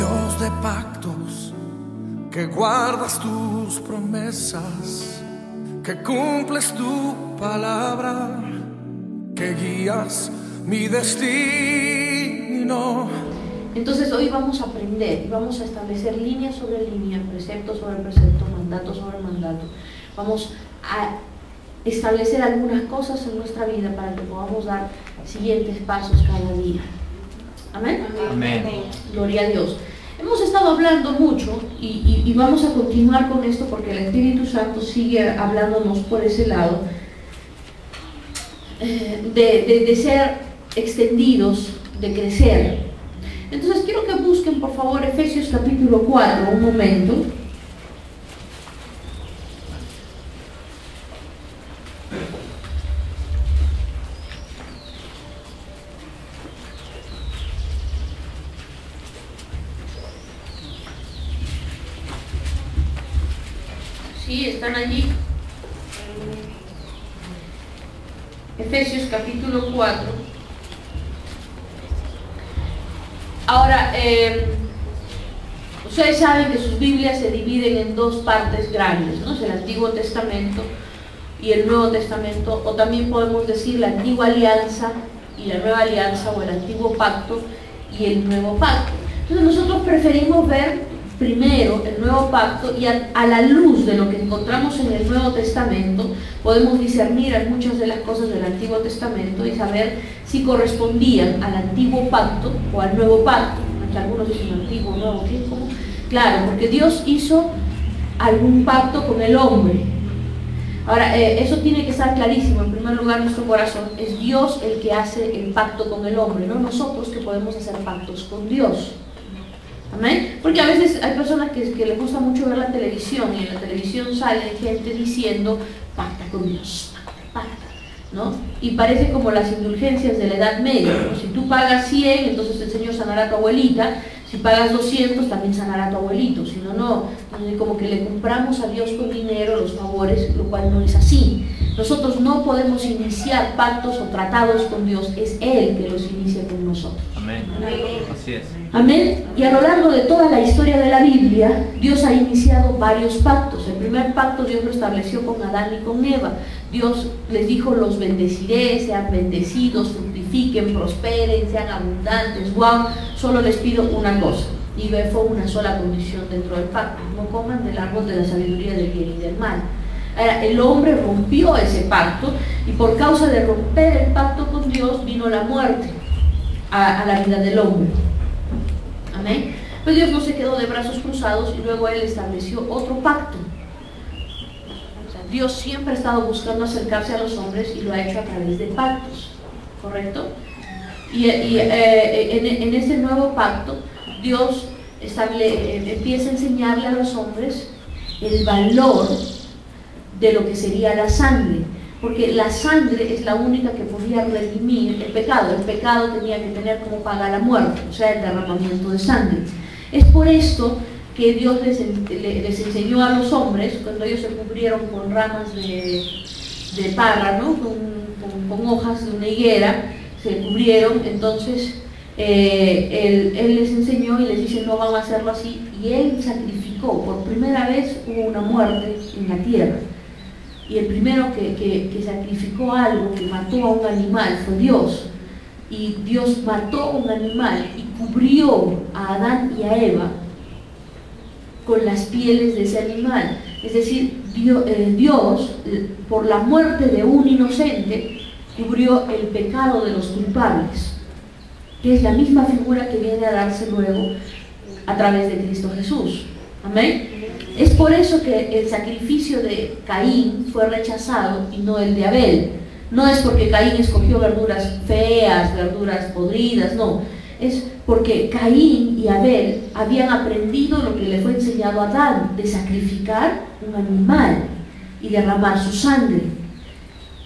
Dios de pactos, que guardas tus promesas, que cumples tu palabra, que guías mi destino. Entonces hoy vamos a aprender y vamos a establecer línea sobre línea, precepto sobre precepto, mandato sobre mandato. Vamos a establecer algunas cosas en nuestra vida para que podamos dar siguientes pasos cada día. Amén. Amén. Gloria a Dios. Hemos estado hablando mucho y vamos a continuar con esto porque el Espíritu Santo sigue hablándonos por ese lado de ser extendidos, de crecer. Entonces quiero que busquen por favor Efesios capítulo 4, un momento. Sí, están allí. Efesios capítulo 4. Ahora, ustedes saben que sus Biblias se dividen en dos partes grandes, ¿no? Es el Antiguo Testamento y el Nuevo Testamento, o también podemos decir la Antigua Alianza y la Nueva Alianza, o el Antiguo Pacto y el Nuevo Pacto. Entonces nosotros preferimos ver primero el Nuevo Pacto y a la luz de lo que encontramos en el Nuevo Testamento podemos discernir muchas de las cosas del Antiguo Testamento y saber si correspondían al Antiguo Pacto o al Nuevo Pacto. Algunos dicen Antiguo, Nuevo, ¿qué? ¿Cómo? Claro, porque Dios hizo algún pacto con el hombre. Ahora, eso tiene que estar clarísimo. En primer lugar, nuestro corazón es Dios el que hace el pacto con el hombre, no nosotros que podemos hacer pactos con Dios. Amén. Porque a veces hay personas que les gusta mucho ver la televisión y en la televisión sale gente diciendo pacta con Dios, pacta, ¿no? Y parece como las indulgencias de la Edad Media, ¿no? Si tú pagas 100, entonces el Señor sanará a tu abuelita. Si pagas 200, también sanará a tu abuelito. Si no, no. Como que le compramos a Dios con dinero los favores, lo cual no es así. Nosotros no podemos iniciar pactos o tratados con Dios, es Él que los inicia con nosotros. Amén. Así es. Amén. Y a lo largo de toda la historia de la Biblia, Dios ha iniciado varios pactos. El primer pacto Dios lo estableció con Adán y con Eva. Dios les dijo: los bendeciré, sean bendecidos, fructifiquen, prosperen, sean abundantes. Wow, solo les pido una cosa. Y fue una sola condición dentro del pacto: no coman del árbol de la sabiduría del bien y del mal. El hombre rompió ese pacto y por causa de romper el pacto con Dios vino la muerte a la vida del hombre. Amén. Pero Dios no se quedó de brazos cruzados y luego Él estableció otro pacto. O sea, Dios siempre ha estado buscando acercarse a los hombres y lo ha hecho a través de pactos, ¿correcto? Y en este nuevo pacto Dios empieza a enseñarle a los hombres el valor de lo que sería la sangre, porque la sangre es la única que podía redimir el pecado. El pecado tenía que tener como paga la muerte, o sea, el derramamiento de sangre. Es por esto que Dios les enseñó a los hombres, cuando ellos se cubrieron con ramas de parra, ¿no? con hojas de una higuera, se cubrieron. Entonces él les enseñó y les dice: no van a hacerlo así. Y Él sacrificó, por primera vez hubo una muerte en la tierra. Y el primero que sacrificó algo, que mató a un animal, fue Dios. Y Dios mató a un animal y cubrió a Adán y a Eva con las pieles de ese animal. Es decir, Dios, por la muerte de un inocente, cubrió el pecado de los culpables, que es la misma figura que viene a darse luego a través de Cristo Jesús. Amén. Es por eso que el sacrificio de Caín fue rechazado y no el de Abel. No es porque Caín escogió verduras feas, verduras podridas, no. Es porque Caín y Abel habían aprendido lo que le fue enseñado a Adán, de sacrificar un animal y derramar su sangre.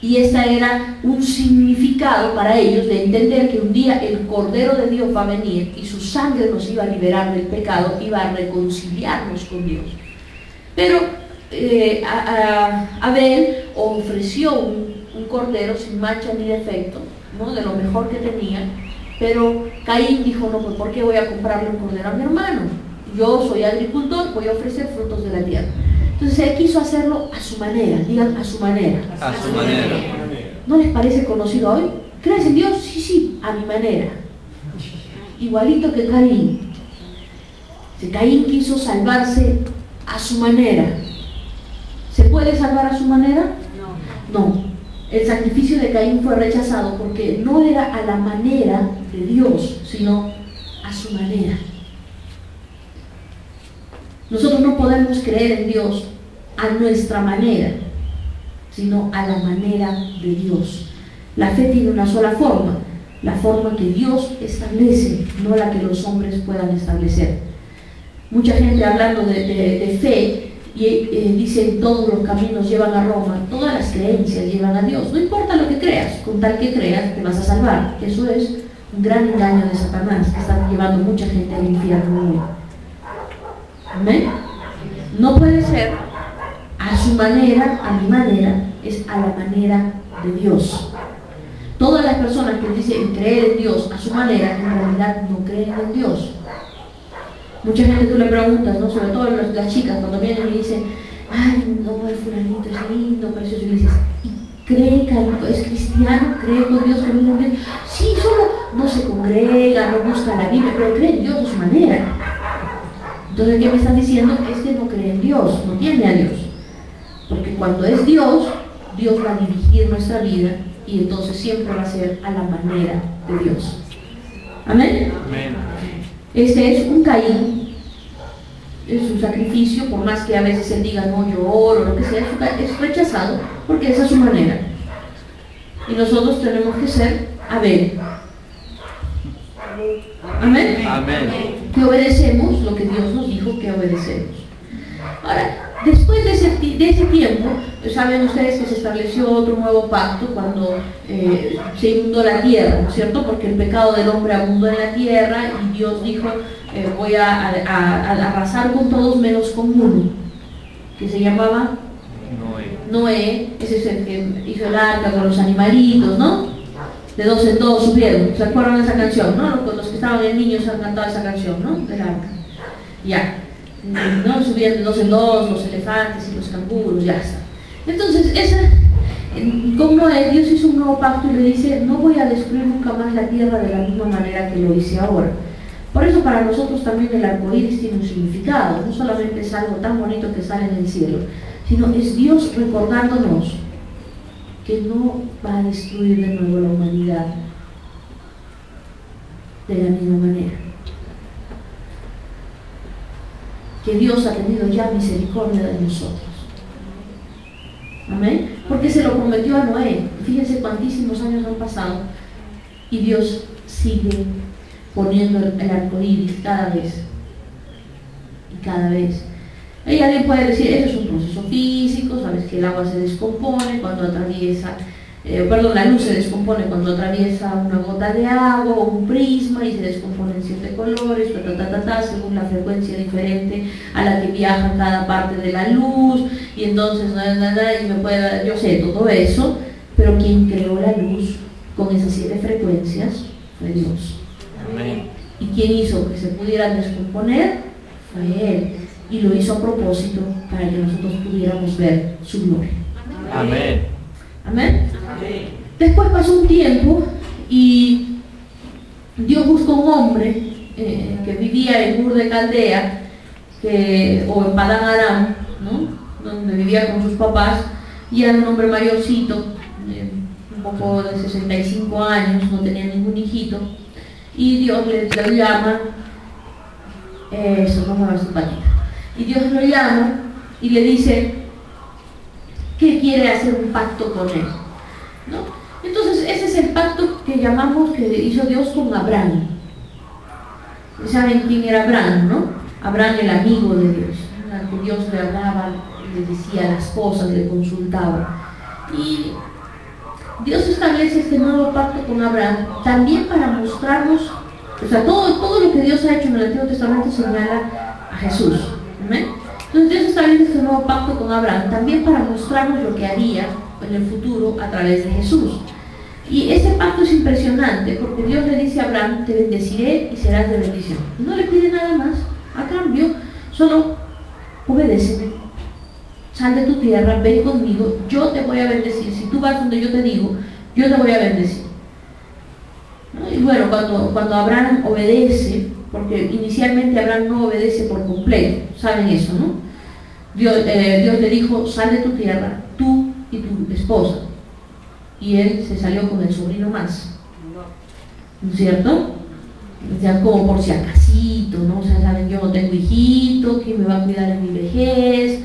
Y este era un significado para ellos de entender que un día el Cordero de Dios va a venir y su sangre nos iba a liberar del pecado, iba a reconciliarnos con Dios. Pero Abel ofreció un cordero sin mancha ni defecto, ¿no? De lo mejor que tenía, Pero Caín dijo, no, pues ¿por qué voy a comprarle un cordero a mi hermano? Yo soy agricultor, voy a ofrecer frutos de la tierra. Entonces él quiso hacerlo a su manera, digan a su manera. A su manera. ¿No les parece conocido hoy? ¿Crees en Dios? Sí, sí, a mi manera. Igualito que Caín. Si Caín quiso salvarse a su manera, ¿se puede salvar a su manera? No. El sacrificio de Caín fue rechazado porque no era a la manera de Dios, sino a su manera. Nosotros no podemos creer en Dios a nuestra manera, sino a la manera de Dios. La fe tiene una sola forma, la forma que Dios establece, no la que los hombres puedan establecer. Mucha gente hablando de fe y dicen todos los caminos llevan a Roma, todas las creencias llevan a Dios. No importa lo que creas, con tal que creas te vas a salvar. Eso es un gran engaño de Satanás que está llevando mucha gente al infierno hoy. ¿Amén? No puede ser a su manera, a mi manera, es a la manera de Dios. Todas las personas que dicen creer en Dios a su manera, en realidad no creen en Dios. Mucha gente tú le preguntas, ¿no? Sobre todo las chicas, cuando vienen y dicen, ay, no, el fulanito es lindo, precioso, y le dices, ¿y cree que es cristiano? ¿Cree con Dios, camina en Dios? Sí, solo no se congrega, no busca la Biblia, pero cree en Dios a su manera. Entonces, ¿qué me están diciendo? Es que no cree en Dios, no tiene a Dios. Porque cuando es Dios, Dios va a dirigir nuestra vida y entonces siempre va a ser a la manera de Dios. ¿Amén? Amén. Este es un Caín, es un sacrificio, por más que a veces él diga, no, yo oro, lo que sea, es rechazado, porque esa es su manera. Y nosotros tenemos que ser Abel. ¿Amén? Amén. Que obedecemos lo que Dios nos dijo que obedecemos. Ahora, después de ese tiempo, saben ustedes que se estableció otro nuevo pacto cuando se inundó la tierra, ¿no es cierto? Porque el pecado del hombre abundó en la tierra y Dios dijo, voy a arrasar con todos menos con uno, que se llamaba Noé. Ese es el que hizo el arca con los animalitos, ¿no? De dos en dos subieron, ¿se acuerdan de esa canción? ¿No? Los que estaban en niños han cantado esa canción, ¿no? Del arca. Ya. ¿No? Subían de dos en dos los elefantes y los canguros, ya está. Entonces, con Noé, Dios hizo un nuevo pacto y le dice, no voy a destruir nunca más la tierra de la misma manera que lo hice ahora. Por eso para nosotros también el arco iris tiene un significado, no solamente es algo tan bonito que sale en el cielo, sino es Dios recordándonos que no va a destruir de nuevo la humanidad de la misma manera. Que Dios ha tenido ya misericordia de nosotros. Amén. Porque se lo prometió a Noé. Fíjense cuantísimos años han pasado y Dios sigue poniendo el arco iris cada vez y cada vez. Y alguien puede decir, eso es un proceso físico, sabes que el agua se descompone cuando atraviesa, la luz se descompone cuando atraviesa una gota de agua o un prisma y se descompone en 7 colores, según la frecuencia diferente a la que viaja cada parte de la luz, y entonces, yo sé todo eso, pero quien creó la luz con esas 7 frecuencias fue Dios. Amén. Y quien hizo que se pudieran descomponer fue Él. Y lo hizo a propósito para que nosotros pudiéramos ver su gloria. Amén. Amén. Después pasó un tiempo y Dios buscó un hombre que vivía en Ur de Caldea o en Padán Aram, ¿no? Donde vivía con sus papás, y era un hombre mayorcito, un poco de 65 años, no tenía ningún hijito, y Dios le llama, eso, vamos a ver su patita. Y Dios lo llama y le dice que quiere hacer un pacto con él, ¿no? Entonces ese es el pacto que llamamos, que hizo Dios con Abraham. ¿Saben quién era Abraham, no? Abraham, el amigo de Dios, al que Dios le hablaba, le decía las cosas, le consultaba. Y Dios establece este nuevo pacto con Abraham también para mostrarnos, o sea, todo lo que Dios ha hecho en el Antiguo Testamento señala a Jesús. ¿Amén? Entonces Dios establece este nuevo pacto con Abraham también para mostrarnos lo que haría en el futuro a través de Jesús. Y ese pacto es impresionante porque Dios le dice a Abraham, te bendeciré y serás de bendición. No le pide nada más, a cambio, solo obedéceme, sal de tu tierra, ven conmigo, yo te voy a bendecir. Si tú vas donde yo te digo, yo te voy a bendecir. ¿No? Y bueno, cuando Abraham obedece, porque inicialmente Abraham no obedece por completo, saben eso, ¿no? Dios le dijo, sal de tu tierra, tú y tu esposa. Y él se salió con el sobrino más, ¿no es cierto? O sea, como por si acasito, ¿no? O sea, saben, yo no tengo hijito, ¿quién me va a cuidar en mi vejez?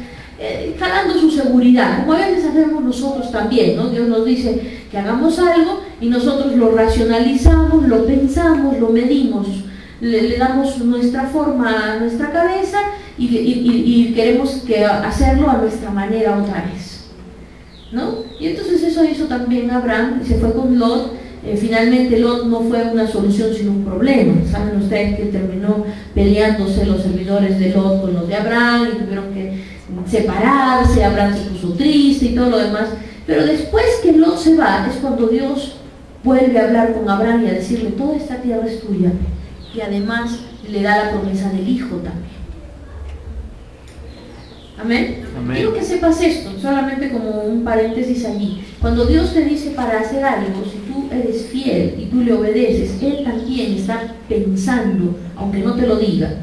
Jalando su seguridad, como a veces hacemos nosotros también, ¿no? Dios nos dice que hagamos algo y nosotros lo racionalizamos, lo pensamos, lo medimos, le damos nuestra forma a nuestra cabeza y queremos hacerlo a nuestra manera otra vez, ¿no? Y entonces eso hizo también Abraham, se fue con Lot. Finalmente Lot no fue una solución sino un problema. Saben ustedes que terminó peleándose los servidores de Lot con los de Abraham y tuvieron que separarse, Abraham se puso triste y todo lo demás. Pero después que Lot se va es cuando Dios vuelve a hablar con Abraham y a decirle, toda esta tierra es tuya, y además le da la promesa del hijo también. Amén. Amén. Quiero que sepas esto, solamente como un paréntesis allí. Cuando Dios te dice para hacer algo, si tú eres fiel y tú le obedeces, Él también está pensando, aunque no te lo diga,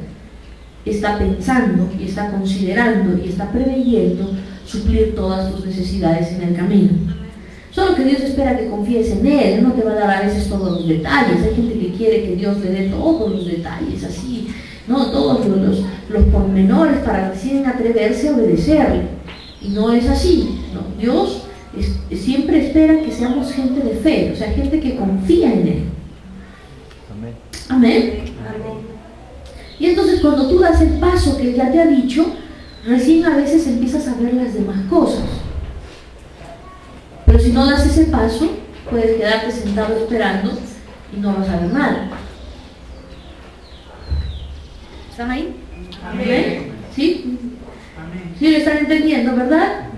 está pensando y está considerando y está preveyendo suplir todas tus necesidades en el camino. Solo que Dios espera que confíes en Él, no te va a dar a veces todos los detalles. Hay gente que quiere que Dios le dé todos los detalles, así, ¿no? Todos los pormenores para recién atreverse a obedecerle. Y no es así, ¿no? Dios siempre espera que seamos gente de fe, o sea, gente que confía en Él. Amén. Amén. Y entonces cuando tú das el paso que Él ya te ha dicho, recién a veces empiezas a ver las demás cosas. Pero si no das ese paso, puedes quedarte sentado esperando y no vas a ver nada. ¿Están ahí? Amén. ¿Sí? ¿Sí lo están entendiendo, verdad?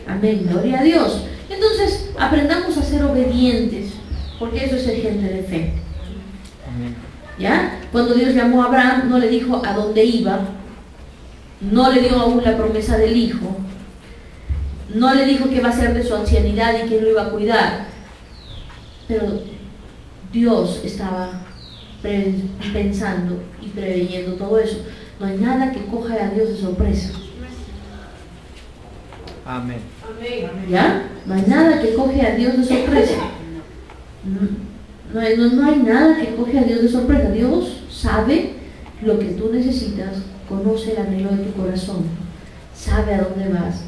Amén. Gloria a Dios. Entonces, aprendamos a ser obedientes, porque eso es ser gente de fe. Amén. ¿Ya? Cuando Dios llamó a Abraham, no le dijo a dónde iba, no le dio aún la promesa del hijo, no le dijo qué va a ser de su ancianidad y quién lo iba a cuidar, pero Dios estaba pensando y preveyendo todo eso. No hay nada que coja a Dios de sorpresa. Amén. ¿Ya? No hay nada que coge a Dios de sorpresa. No hay nada que coge a Dios de sorpresa. Dios sabe lo que tú necesitas, conoce el anhelo de tu corazón, sabe a dónde vas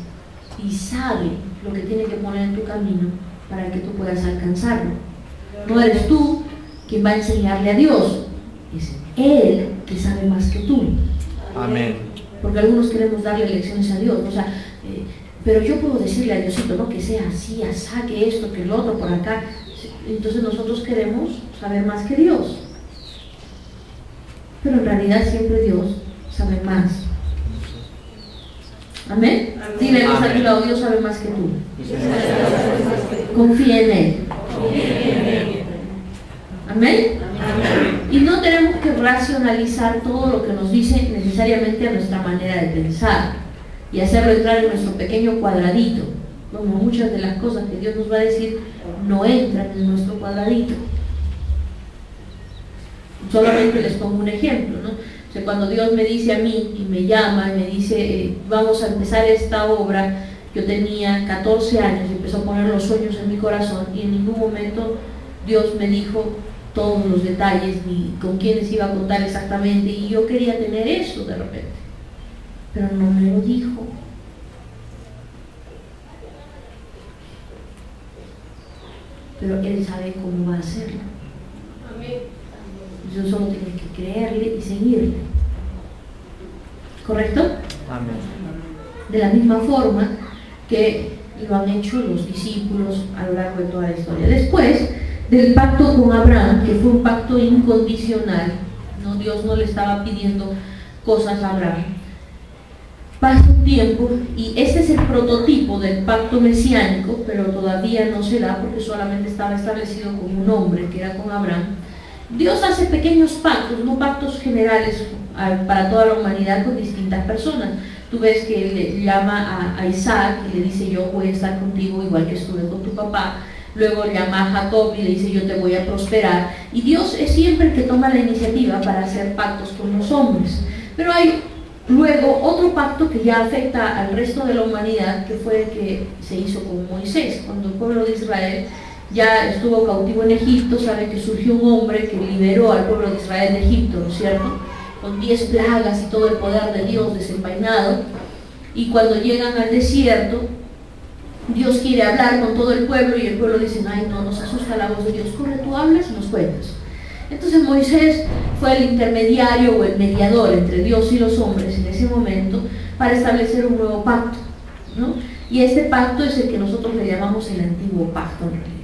y sabe lo que tiene que poner en tu camino para que tú puedas alcanzarlo. No eres tú quien va a enseñarle a Dios, es Él que sabe más que tú. Amén. Porque algunos queremos darle lecciones a Dios, o sea, pero yo puedo decirle a Diosito, no, que sea así, saque esto, que el otro, por acá. Entonces nosotros queremos saber más que Dios, pero en realidad siempre Dios sabe más. Amén. Dile a tu lado, Dios sabe más que tú. Confía en Él. Amén. Y no tenemos que racionalizar todo lo que nos dice necesariamente a nuestra manera de pensar y hacerlo entrar en nuestro pequeño cuadradito, como muchas de las cosas que Dios nos va a decir no entran en nuestro cuadradito. Solamente les pongo un ejemplo, ¿no? O sea, cuando Dios me dice a mí y me llama y me dice vamos a empezar esta obra, yo tenía 14 años y empezó a poner los sueños en mi corazón y en ningún momento Dios me dijo todos los detalles ni con quiénes iba a contar exactamente, y yo quería tener eso de repente, pero no me lo dijo. Pero Él sabe cómo va a hacerlo. Yo solo tengo que creerle y seguirle. ¿Correcto? Amén. De la misma forma que lo han hecho los discípulos a lo largo de toda la historia. Después del pacto con Abraham, que fue un pacto incondicional, ¿no? Dios no le estaba pidiendo cosas a Abraham. pasa un tiempo y este es el prototipo del pacto mesiánico, pero todavía no se da porque solamente estaba establecido con un hombre, que era con Abraham. Dios hace pequeños pactos, no pactos generales para toda la humanidad con distintas personas. Tú ves que le llama a Isaac y le dice: yo voy a estar contigo igual que estuve con tu papá. Luego llama a Jacob y le dice: yo te voy a prosperar. Y Dios es siempre el que toma la iniciativa para hacer pactos con los hombres. Pero hay luego otro pacto que ya afecta al resto de la humanidad, que fue el que se hizo con Moisés. Cuando el pueblo de Israel ya estuvo cautivo en Egipto, sabe que surgió un hombre que liberó al pueblo de Israel de Egipto, ¿no es cierto?, con 10 plagas y todo el poder de Dios desenvainado. Y cuando llegan al desierto, Dios quiere hablar con todo el pueblo y el pueblo dice: ay, no, nos asusta la voz de Dios, corre, tú hablas y nos cuentas. Entonces Moisés fue el intermediario o el mediador entre Dios y los hombres en ese momento para establecer un nuevo pacto, ¿no? Y este pacto es el que nosotros le llamamos el antiguo pacto en realidad.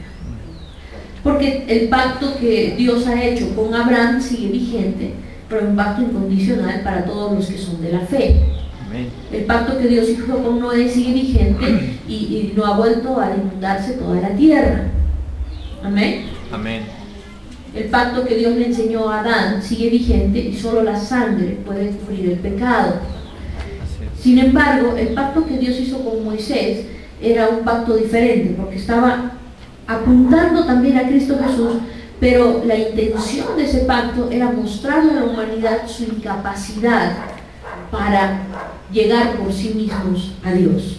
Porque el pacto que Dios ha hecho con Abraham sigue vigente, pero es un pacto incondicional para todos los que son de la fe. Amén. El pacto que Dios hizo con Noé sigue vigente y no ha vuelto a inundarse toda la tierra. Amén. Amén. El pacto que Dios le enseñó a Adán sigue vigente y solo la sangre puede cubrir el pecado. Sin embargo, el pacto que Dios hizo con Moisés era un pacto diferente, porque estaba apuntando también a Cristo Jesús, pero la intención de ese pacto era mostrarle a la humanidad su incapacidad para llegar por sí mismos a Dios.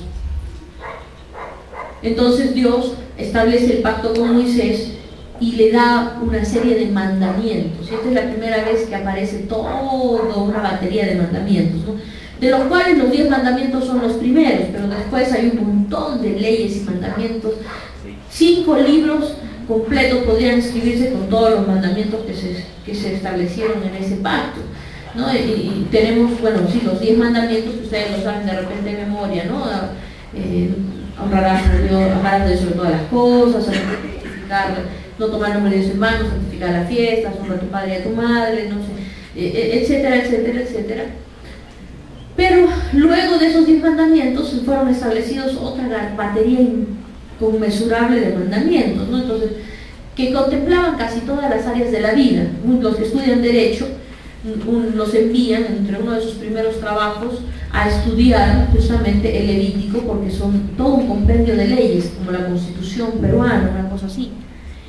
Entonces Dios establece el pacto con Moisés y le da una serie de mandamientos. Y esta es la primera vez que aparece toda una batería de mandamientos, ¿no?, de los cuales los 10 mandamientos son los primeros, pero después hay un montón de leyes y mandamientos. 5 libros completos podrían escribirse con todos los mandamientos que se establecieron en ese pacto, ¿no? Y tenemos, bueno, sí, los 10 mandamientos que ustedes lo saben de repente de memoria, ¿no? Honrarás a Dios, amarás a Dios sobre todas las cosas, santificar, no tomar nombre de Dios en vano, santificar las fiestas, honrar a tu padre y a tu madre, no sé, etcétera, etcétera, etcétera. Pero luego de esos 10 mandamientos fueron establecidos otra batería inconmensurable de mandamientos, ¿no? Entonces, que contemplaban casi todas las áreas de la vida. Los que estudian Derecho los envían entre uno de sus primeros trabajos a estudiar justamente el Levítico, porque son todo un compendio de leyes, como la Constitución peruana, una cosa así.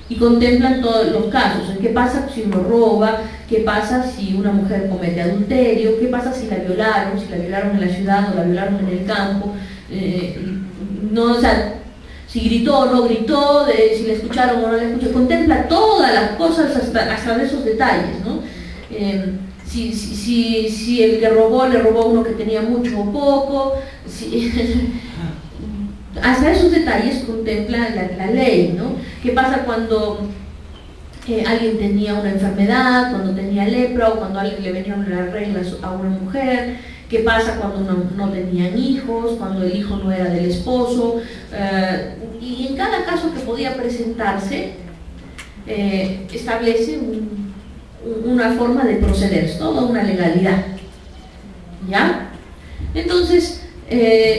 Y contemplan todos los casos. ¿Qué pasa si uno roba? ¿Qué pasa si una mujer comete adulterio? ¿Qué pasa si la violaron? Si la violaron en la ciudad o la violaron en el campo. No, o sea, si gritó o no gritó, si le escucharon o no le escucharon. Contempla todas las cosas hasta de esos detalles, ¿no? Si el que robó le robó a uno que tenía mucho o poco. Hasta esos detalles contempla la ley, ¿no? ¿Qué pasa cuando alguien tenía una enfermedad, cuando tenía lepra o cuando a alguien le venían las reglas a una mujer? ¿Qué pasa cuando no tenían hijos, cuando el hijo no era del esposo? Y en cada caso que podía presentarse, establece una forma de proceder, toda una legalidad, ¿ya? Entonces,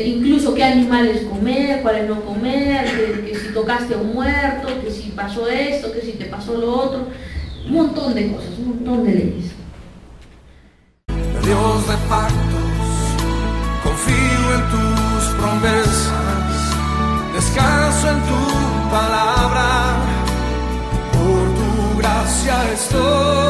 incluso qué animales comer, cuáles no comer, que si tocaste a un muerto, que si pasó esto, que si te pasó lo otro, un montón de cosas, un montón de leyes. Dios de pactos, confío en tus promesas, descanso en tu palabra, por tu gracia estoy.